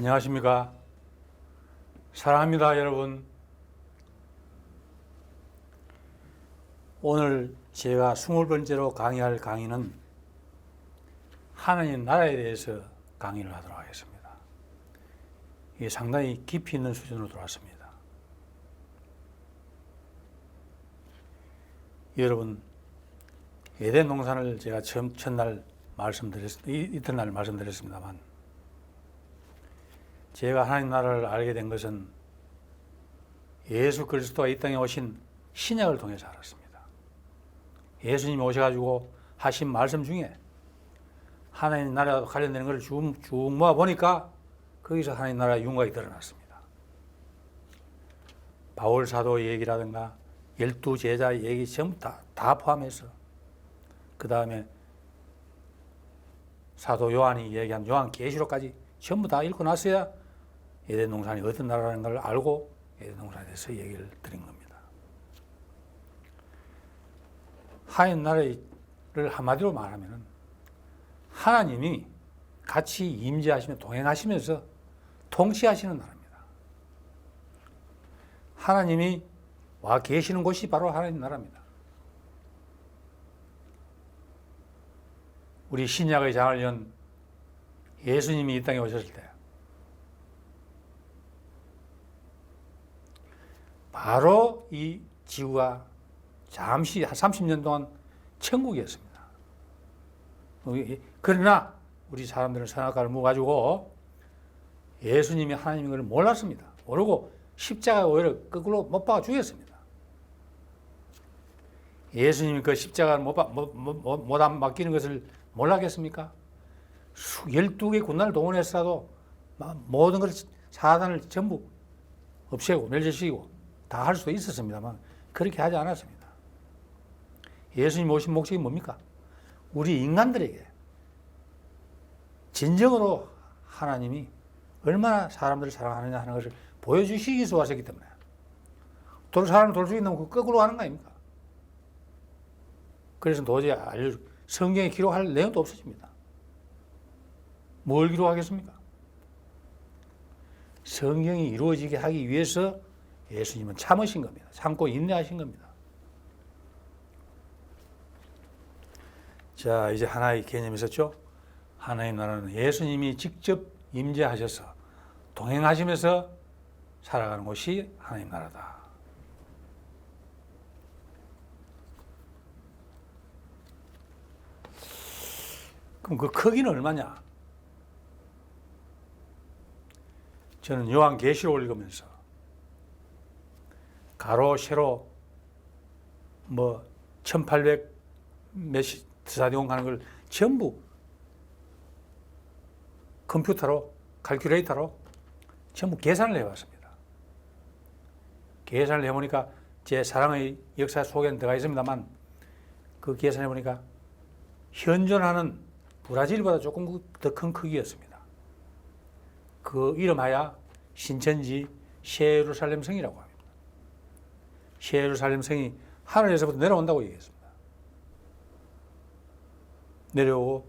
안녕하십니까. 사랑합니다, 여러분. 오늘 제가 20번째로 강의할 강의는 하나님 나라에 대해서 강의를 하도록 하겠습니다. 이게 상당히 깊이 있는 수준으로 들어왔습니다. 여러분, 에덴 동산을 제가 첫날 이튿날 말씀드렸습니다만, 제가 하나님 나라를 알게 된 것은 예수 그리스도가 이 땅에 오신 신약을 통해서 알았습니다. 예수님이 오셔가지고 하신 말씀 중에 하나님 나라와 관련되는 것을 쭉 모아보니까 거기서 하나님 나라의 윤곽이 드러났습니다. 바울 사도의 얘기라든가 12 제자의 얘기 전부 다 포함해서, 그 다음에 사도 요한이 얘기한 요한계시록까지 전부 다 읽고 나서야 에덴 동산이 어떤 나라라는 걸 알고 에덴 동산에 대해서 얘기를 드린 겁니다. 하나님 나라를 한마디로 말하면 하나님이 같이 임재하시며 동행하시면서 통치하시는 나라입니다. 하나님이 와 계시는 곳이 바로 하나님 나라입니다. 우리 신약의 장을 연 예수님이 이 땅에 오셨을 때 바로 이 지구가 잠시 한 30년 동안 천국이었습니다. 그러나 우리 사람들은 선악과를 먹어가지고 예수님이 하나님인 걸 몰랐습니다. 모르고 십자가에 오히려 거꾸로 못 박아 죽였습니다. 예수님이 그 십자가를 못 맡기는 것을 몰랐겠습니까? 12개의 군단을 동원해서라도 모든 것을, 사단을 전부 없애고 멸절시키고 다 할 수도 있었습니다만 그렇게 하지 않았습니다. 예수님 오신 목적이 뭡니까? 우리 인간들에게 진정으로 하나님이 얼마나 사람들을 사랑하느냐 하는 것을 보여주시기 위해서 왔기 때문에, 사람을 돌 수 있는 그 거꾸로 하는 거 아닙니까? 그래서 도저히 성경에 기록할 내용도 없어집니다. 뭘 기록하겠습니까? 성경이 이루어지게 하기 위해서 예수님은 참으신 겁니다. 참고 인내하신 겁니다. 자, 이제 하나의 개념이 있었죠. 하나의 나라는 예수님이 직접 임재하셔서 동행하시면서 살아가는 곳이 하나님 나라다. 그럼 그 크기는 얼마냐? 저는 요한계시록을 읽으면서 가로 세로 1800 몇십 스타디온 하는 걸 전부 컴퓨터로, 칼큘레이터로 전부 계산을 해봤습니다. 계산을 해보니까 제 사랑의 역사 속에는 들어가 있습니다만, 그 계산해 보니까 현존하는 브라질보다 조금 더 큰 크기였습니다. 그 이름하여 신천지 새 예루살렘 성이라고 합니다. 새 예루살렘 성이 하늘에서부터 내려온다고 얘기했습니다. 내려오고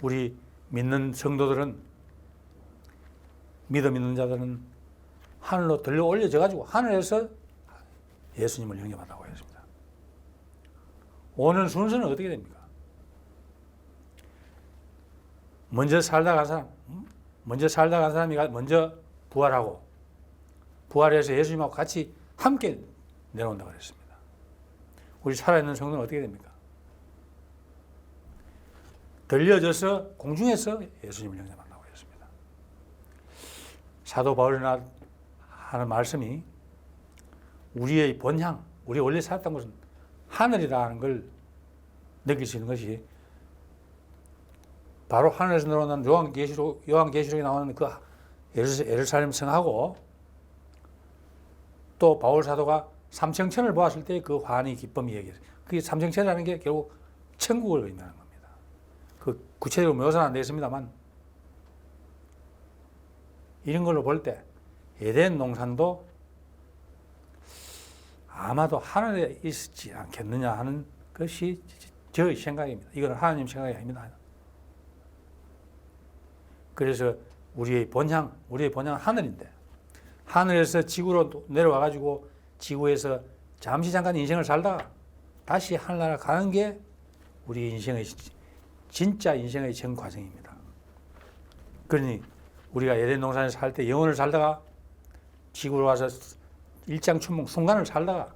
우리 믿는 성도들은, 믿는 자들은 하늘로 들려 올려져 가지고 하늘에서 예수님을 영접한다고 했습니다. 오늘 순서는 어떻게 됩니까? 먼저 살다 간 사람이 먼저 부활하고, 부활해서 예수님하고 같이 함께 내려온다고 그랬습니다. 우리 살아있는 성도는 어떻게 됩니까? 들려져서 공중에서 예수님을 영접한다고 했습니다. 사도 바울이 하는 말씀이 우리의 본향, 우리 원래 살았던 곳은 하늘이라는 걸 느낄 수 있는 것이 바로 하늘에서 내려오는 요한계시록에 나오는 그 예루살렘 성하고, 또 바울 사도가 삼층천을 보았을 때 그 환희 기쁨이 얘기해요. 그게 삼층천이라는 게 결국 천국을 의미하는 겁니다. 그 구체적으로 묘사는 안 되어 있습니다만, 이런 걸로 볼 때 에덴 동산도 아마도 하늘에 있지 않겠느냐 하는 것이 저의 생각입니다. 이건 하나님 생각이 아닙니다. 그래서 우리의 본향 하늘인데, 하늘에서 지구로 내려와 가지고 지구에서 잠시 잠깐 인생을 살다가 다시 하늘나라 가는 게 우리 인생의 진짜 인생의 전 과정입니다. 그러니 우리가 에덴 동산에 살 때 영혼을 살다가 지구로 와서 일장춘몽 순간을 살다가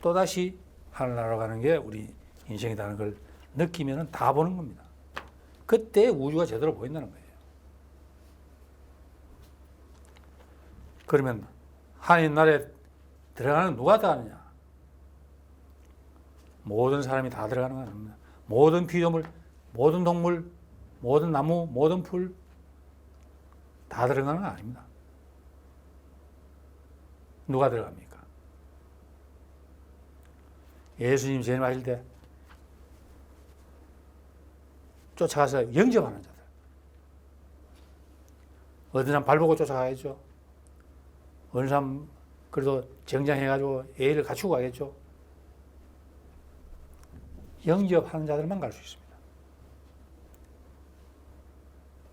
또다시 하늘나라로 가는 게 우리 인생이라는 걸 느끼면 다 보는 겁니다. 그때 우주가 제대로 보인다는 거예요. 그러면 하나님 나라에 들어가는 누가 들어가느냐? 모든 사람이 다 들어가는 건 아닙니다. 모든 피조물, 모든 동물, 모든 나무, 모든 풀 다 들어가는 건 아닙니다. 누가 들어갑니까? 예수님 재림하실 때 쫓아가서 영접하는 자들. 어느 사람 발 보고 쫓아가야죠. 어느 사람 그래도 정장해가지고 예의를 갖추고 가겠죠. 영접하는 자들만 갈 수 있습니다.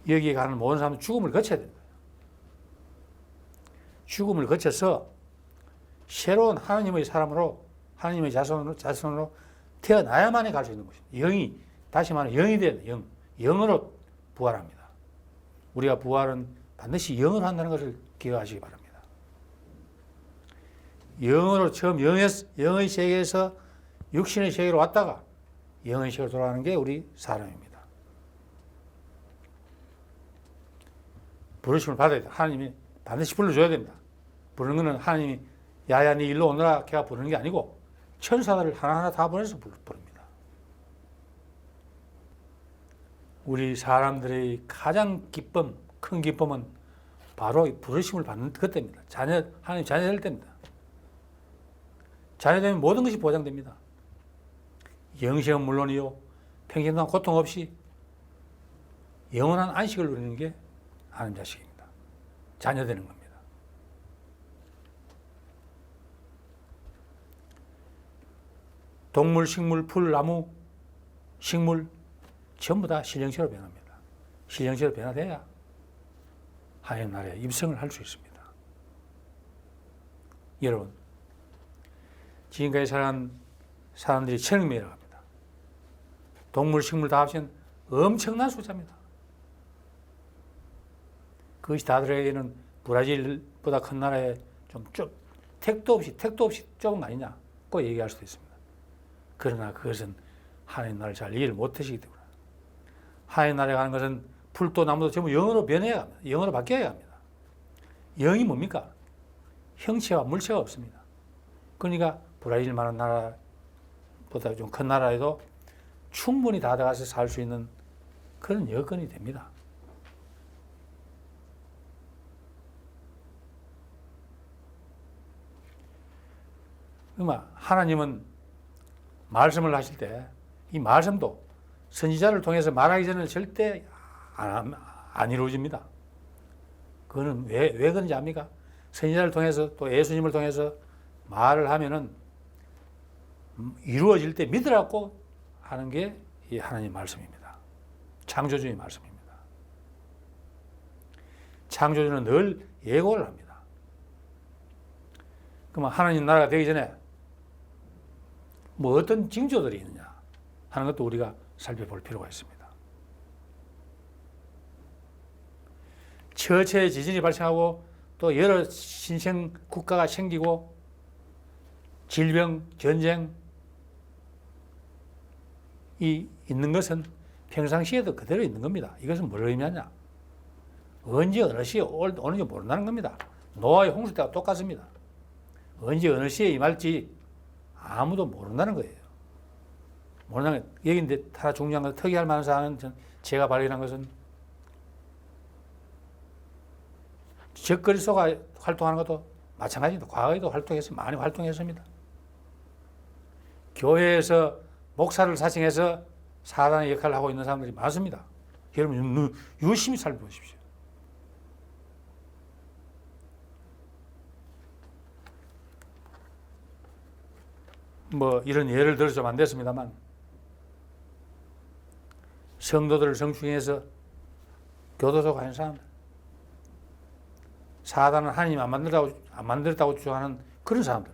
여기에 가는 모든 사람은 죽음을 거쳐야 됩니다. 죽음을 거쳐서 새로운 하나님의 사람으로, 하나님의 자손으로 태어나야만이 갈 수 있는 것입니다. 영이, 다시 말하면 영이 되는 영, 영으로 부활합니다. 우리가 부활은 반드시 영으로 한다는 것을 기억하시기 바랍니다. 영으로 처음 영의 세계에서 육신의 세계로 왔다가 영의 세계로 돌아가는 게 우리 사람입니다. 부르심을 받아야 돼. 하나님이 반드시 불러줘야 됩니다. 부르는 것은 하나님이 야야 네 일로 오너라 걔가 부르는 게 아니고 천사들을 하나하나 다 보내서 부릅니다. 우리 사람들의 가장 기쁨, 큰 기쁨은 바로 부르심을 받는 그때입니다. 하나님 자녀 될 때입니다. 자녀 되면 모든 것이 보장됩니다. 영생은 물론이요, 평생 동안 고통 없이 영원한 안식을 누리는 게 하나님 자식입니다. 자녀 되는 겁니다. 동물, 식물, 풀, 나무, 식물 전부 다 신령체로 변합니다. 신령체로 변화돼야 하나님 나라에 입성을 할 수 있습니다. 여러분, 지금까지 살아간 사람들이 1,000명이라고 합니다. 동물, 식물 다 합치면 엄청난 숫자입니다. 그것이 다 들어가기에는 브라질보다 큰 나라에 좀 택도 없이 좁은 거 아니냐, 꼭 얘기할 수도 있습니다. 그러나 그것은 하나님 나라를 잘 이해를 못하시기 때문에, 하나님 나라에 가는 것은 풀도 나무도 전부 영으로 변해야 합니다. 영으로 바뀌어야 합니다. 영이 뭡니까? 형체와 물체가 없습니다. 그러니까 브라질만한 나라보다 좀 큰 나라에도 충분히 다 들어가서 살 수 있는 그런 여건이 됩니다. 그러면 하나님은 말씀을 하실 때 이 말씀도 선지자를 통해서 말하기 전에는 절대 안 이루어집니다. 그거는 왜 그런지 압니까? 선지자를 통해서 또 예수님을 통해서 말을 하면은 이루어질 때 믿으라고 하는 게 이 하나님 말씀입니다. 창조주의 말씀입니다. 창조주는 늘 예고를 합니다. 그러면 하나님 나라가 되기 전에 뭐 어떤 징조들이 있느냐 하는 것도 우리가 살펴볼 필요가 있습니다. 처처의 지진이 발생하고 또 여러 신생 국가가 생기고 질병, 전쟁이 있는 것은 평상시에도 그대로 있는 겁니다. 이것은 뭘 의미하냐? 언제 어느 시에 오는지 모른다는 겁니다. 노아의 홍수 때와 똑같습니다. 언제 어느 시에 임할지 아무도 모른다는 거예요. 모른다는 얘기인데 하나 중요한 것, 특이할 만한 사항은 제가 발견한 것은 적그리스도가 활동하는 것도 마찬가지입니다. 과거에도 많이 활동했습니다. 교회에서 목사를 사칭해서 사단의 역할을 하고 있는 사람들이 많습니다. 여러분 유심히 살펴보십시오. 뭐 이런 예를 들어서 좀 안 됐습니다만 성도들을 성추행해서 교도소 가는 사람들, 사단은 하나님이 안 만들었다고 주장하는 그런 사람들.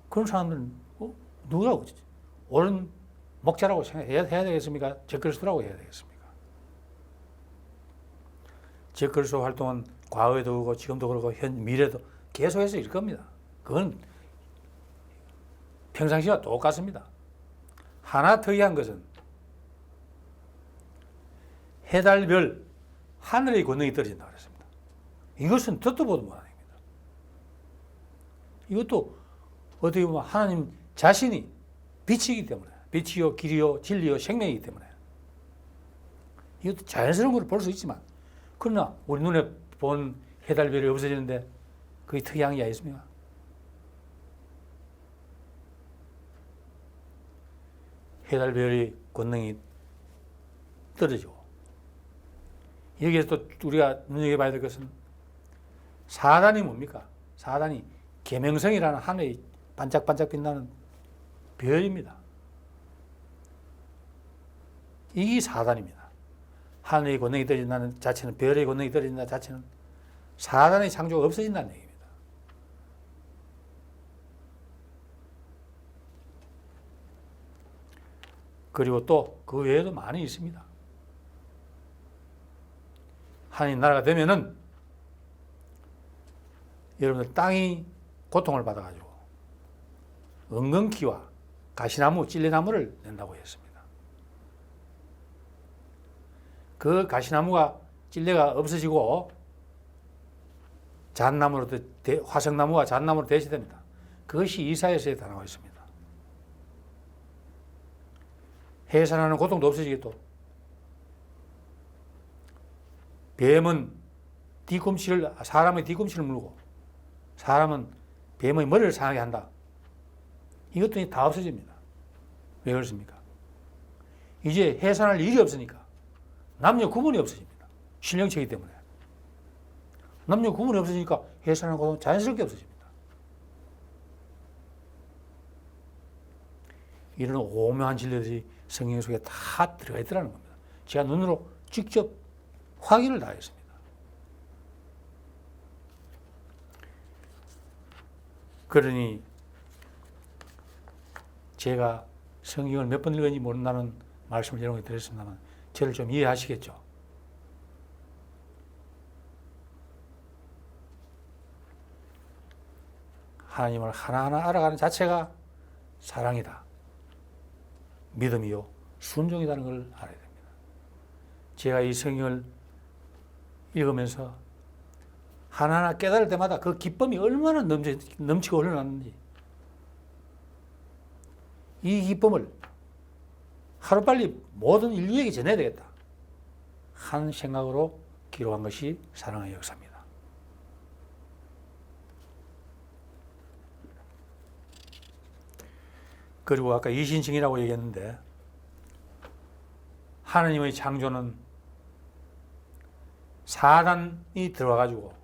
그런 사람들은 누구라고 옳은 목자라고 해야 되겠습니까? 적그리스도라고 해야 되겠습니까? 적그리스도 활동은 과거에도 그렇고 지금도 그렇고 미래도 계속해서 일 겁니다. 그건 평상시와 똑같습니다. 하나 특이한 것은 해달별 하늘의 권능이 떨어진다 그랬습니다. 이것은 듣도 보도 못한 얘기입니다. 이것도 어떻게 보면 하나님 자신이 빛이기 때문에, 빛이요 길이요 진리요 생명이기 때문에 이것도 자연스러운 걸 볼 수 있지만, 그러나 우리 눈에 본 해달별이 없어지는데 그게 특이한 게 아니겠습니까? 해달별의 권능이 떨어지고, 여기에서 또 우리가 눈여겨봐야 될 것은 사단이 뭡니까? 사단이 계명성이라는 하늘의 반짝반짝 빛나는 별입니다. 이게 사단입니다. 하늘의 권능이 떨어진다는 자체는, 별의 권능이 떨어진다는 자체는 사단의 창조가 없어진다는 얘기입니다. 그리고 또 그 외에도 많이 있습니다. 하나님 나라가 되면은 여러분들 땅이 고통을 받아가지고 은근키와 가시나무, 찔레나무를 낸다고 했습니다. 그 가시나무가 찔레가 없어지고 잣나무로 화석나무와 잣나무로 대체됩니다. 그것이 이사야서에 다 나와 있습니다. 해산하는 고통도 없어지겠고, 뱀은 사람의 뒤꿈치를 물고 사람은 뱀의 머리를 상하게 한다. 이것도 다 없어집니다. 왜 그렇습니까? 이제 해산할 일이 없으니까 남녀 구분이 없어집니다. 신령체이기 때문에. 남녀 구분이 없어지니까 해산하는 고통은 자연스럽게 없어집니다. 이런 오묘한 진리들이 성경 속에 다 들어가 있더라는 겁니다. 제가 눈으로 직접 확인을 다 했습니다. 그러니 제가 성경을 몇 번 읽었는지 모른다는 말씀을 여러분께 드렸습니다만 저를 좀 이해하시겠죠? 하나님을 하나하나 알아가는 자체가 사랑이다, 믿음이요 순종이라는 걸 알아야 됩니다. 제가 이 성경을 읽으면서 하나하나 깨달을 때마다 그 기쁨이 얼마나 넘치고 흘러났는지, 이 기쁨을 하루빨리 모든 인류에게 전해야 되겠다 한 생각으로 기록한 것이 사랑의 역사입니다. 그리고 아까 이신칭이라고 얘기했는데, 하나님의 창조는 사단이 들어와가지고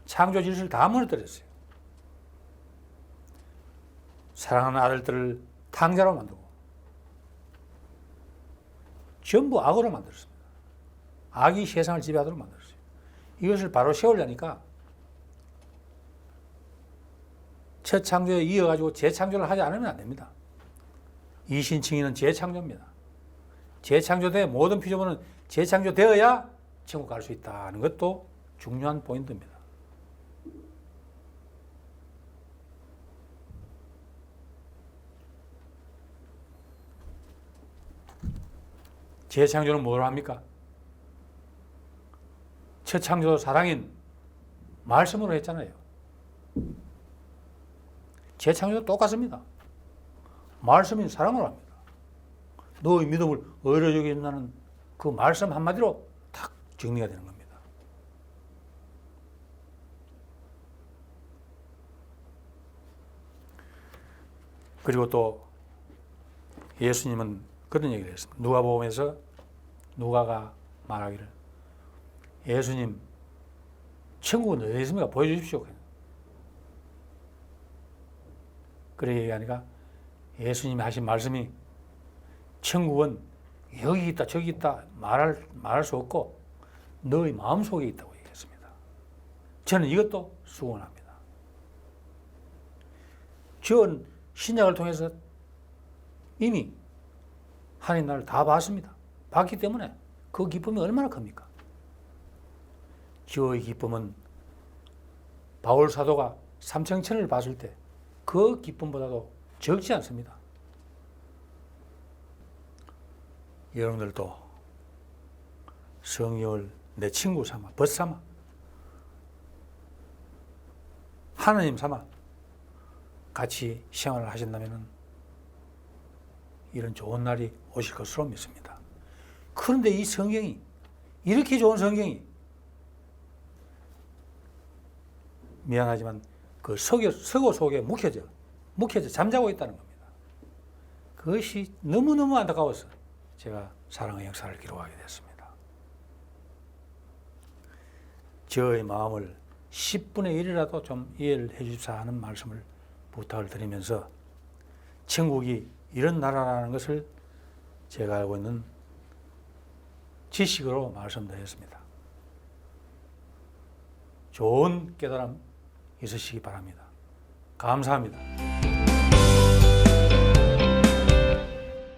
창조 질서를 다 무너뜨렸어요. 사랑하는 아들들을 탕자로 만들고 전부 악으로 만들었습니다. 악이 세상을 지배하도록 만들었어요. 이것을 바로 세우려니까 첫 창조에 이어가지고 재창조를 하지 않으면 안 됩니다. 이신칭의는 재창조입니다. 재창조돼 모든 피조물은 재창조되어야 천국 갈 수 있다는 것도 중요한 포인트입니다. 재창조는 뭘 합니까? 첫 창조 사랑인 말씀으로 했잖아요. 재창조도 똑같습니다. 말씀인 사랑으로 합니다. 너의 믿음을 어려지게 한다는 그 말씀 한마디로 탁 정리가 되는 겁니다. 그리고 또 예수님은 그런 얘기를 했습니다. 누가복음에서 누가가 말하기를, 예수님 천국은 어디 있습니까? 보여주십시오. 그렇게 얘기하니까 예수님이 하신 말씀이, 천국은 여기 있다 저기 있다 말할 수 없고 너의 마음속에 있다고 얘기했습니다. 저는 이것도 수긍합니다. 전 신약을 통해서 이미 하나님 나라를 다 봤습니다. 봤기 때문에 그 기쁨이 얼마나 큽니까? 저의 기쁨은 바울 사도가 삼층천을 봤을 때 그 기쁨보다도 적지 않습니다. 여러분들도 성령을 내 친구 삼아, 벗 삼아, 하나님 삼아 같이 생활을 하신다면 이런 좋은 날이 오실 것으로 믿습니다. 그런데 이 성경이, 이렇게 좋은 성경이 미안하지만 그 서고 속에 묵혀져 잠자고 있다는 겁니다. 그것이 너무너무 안타까워서 제가 사랑의 역사를 기록하게 됐습니다. 저의 마음을 10분의 1이라도 좀 이해를 해 주십사 하는 말씀을 부탁을 드리면서 천국이 이런 나라라는 것을 제가 알고 있는 지식으로 말씀드렸습니다. 좋은 깨달음 있으시기 바랍니다. 감사합니다.